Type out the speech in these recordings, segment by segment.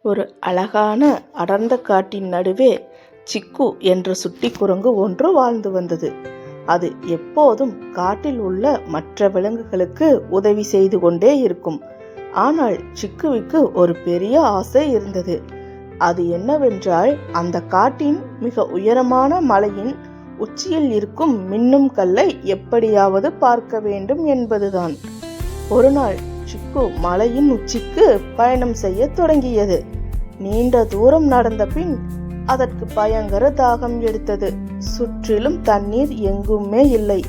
ஒரு அழகான அடர்ந்த காட்டின் நடுவே சிக்கு என்ற சுட்டி குரங்கு ஒன்று வாழ்ந்து வந்தது. அது எப்போதும் காட்டில் உள்ள மற்ற விலங்குகளுக்கு உதவி செய்து கொண்டே இருக்கும். ஆனால் சிக்குவுக்கு ஒரு பெரிய ஆசை இருந்தது. அது என்னவென்றால், அந்த காட்டின் மிக உயரமான மலையின் உச்சியில் இருக்கும் மின்னும் கல்லை எப்படியாவது பார்க்க வேண்டும் என்பதுதான். ஒரு நாள் சிக்கு மலையின் உச்சிக்கு பயணம் செய்ய தொடங்கியது. நீண்ட தூரம் நடந்த பின் அதற்கு பயங்கர தாகம் எடுத்தது. சுற்றிலும் தண்ணீர் எங்குமே இல்லை.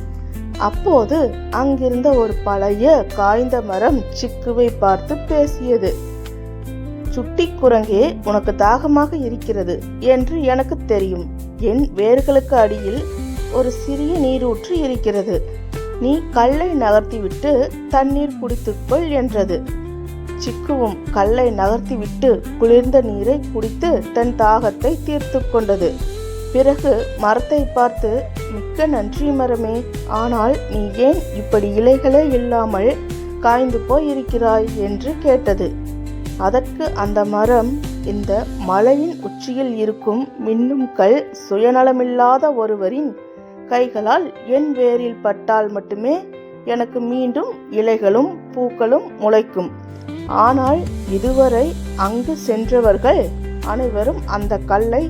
அப்போது அங்கிருந்த ஒரு பழைய காய்ந்த மரம் சிக்குவை பார்த்து பேசியது. சுட்டி குரங்கே, உனக்கு தாகமாக இருக்கிறது என்று எனக்கு தெரியும். என் வேர்களுக்கு அடியில் ஒரு சிறிய நீரூற்று இருக்கிறது. நீ கல்லை நகர்த்திவிட்டு தண்ணீர் குடித்துக்கொள் என்றது. சிக்குவும் கல்லை நகர்த்திவிட்டு குளிர்ந்த நீரை குடித்து தன் தாகத்தை தீர்த்து கொண்டது. பிறகு மரத்தை பார்த்து, மிக்க நன்றி மரமே, ஆனால் நீ ஏன் இப்படி இலைகளே இல்லாமல் காய்ந்து போய் இருக்கிறாய் என்று கேட்டது. அதற்கு அந்த மரம், இந்த மலையின் உச்சியில் இருக்கும் மின்னும் கல் சுயநலமில்லாத ஒருவரின் கைகளால் என் வேரில் பட்டால் மட்டுமே எனக்கு மீண்டும் இலைகளும் பூக்களும் முளைக்கும். ஆனால் இதுவரை அங்கு சென்றவர்கள் அனைவரும் அந்த கல்லை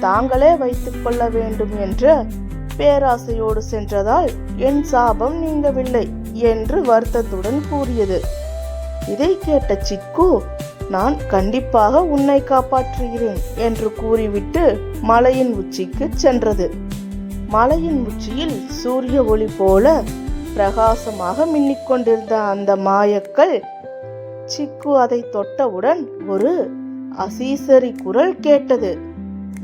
தாங்களே வைத்துக் கொள்ள வேண்டும் என்ற பேராசையோடு சென்றதால் என் சாபம் நீங்கவில்லை என்று வருத்தத்துடன் கூறியது. இதை கேட்ட சிக்கு, நான் கண்டிப்பாக உன்னை காப்பாற்றுகிறேன் என்று கூறிவிட்டு மலையின் உச்சிக்கு சென்றது. மலையின் உச்சியில் சூரிய ஒளி போல பிரகாசமாக மின்னிக்கொண்டிருந்த அந்த மாயக்கல், சிக்கு அதை தொட்டவுடன் ஒரு அசீசரி குரல் கேட்டது.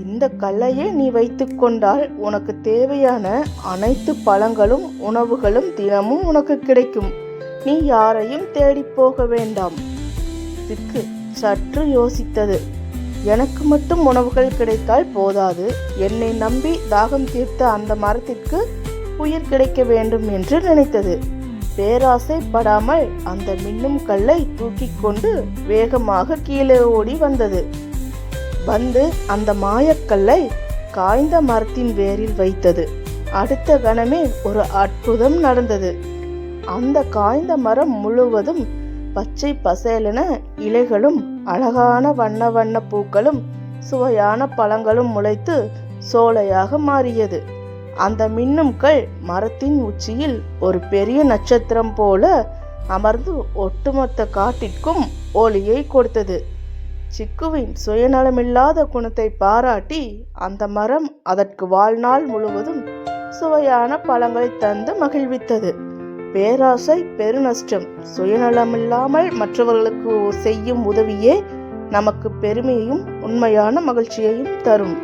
இந்த கல்லையே நீ வைத்துக் கொண்டால் உனக்கு தேவையான அனைத்து பழங்களும் உணவுகளும் தினமும் உனக்கு கிடைக்கும். நீ யாரையும் தேடி போக வேண்டாம். சிக்கு சற்று யோசித்தது. எனக்கு மட்டும் உணவுகள் கிடைத்தால் போதாது, என்னை நம்பி தாகம் தீர்த்த அந்த மரத்திற்கு உயிர் கிடைக்க வேண்டும் என்று நினைத்தது. பேராசைப்படாமல் அந்த மின்னும் கல்லை தூக்கி கொண்டு வேகமாக கீழே ஓடி வந்தது. வந்து அந்த மாயக்கல்லை காய்ந்த மரத்தின் வேரில் வைத்தது. அடுத்த கணமே ஒரு அற்புதம் நடந்தது. அந்த காய்ந்த மரம் முழுவதும் பச்சை பசேலென இலைகளும் அழகான வண்ண வண்ண பூக்களும் சுவையான பழங்களும் முளைத்து சோலையாக மாறியது. அந்த மின்னும் கல் மரத்தின் உச்சியில் ஒரு பெரிய நட்சத்திரம் போல அமர்ந்து ஒட்டுமொத்த காட்டிற்கும் ஒளியை கொடுத்தது. சிக்குவின் சுயநலமில்லாத குணத்தை பாராட்டி அந்த மரம் அதற்கு வாழ்நாள் முழுவதும் சுவையான பழங்களை தந்து மகிழ்வித்தது. பேராசை பெருநஷ்டம். சுயநலமில்லாமல் மற்றவர்களுக்கு செய்யும் உதவியே நமக்கு பெருமையையும் உண்மையான மகிழ்ச்சியையும் தரும்.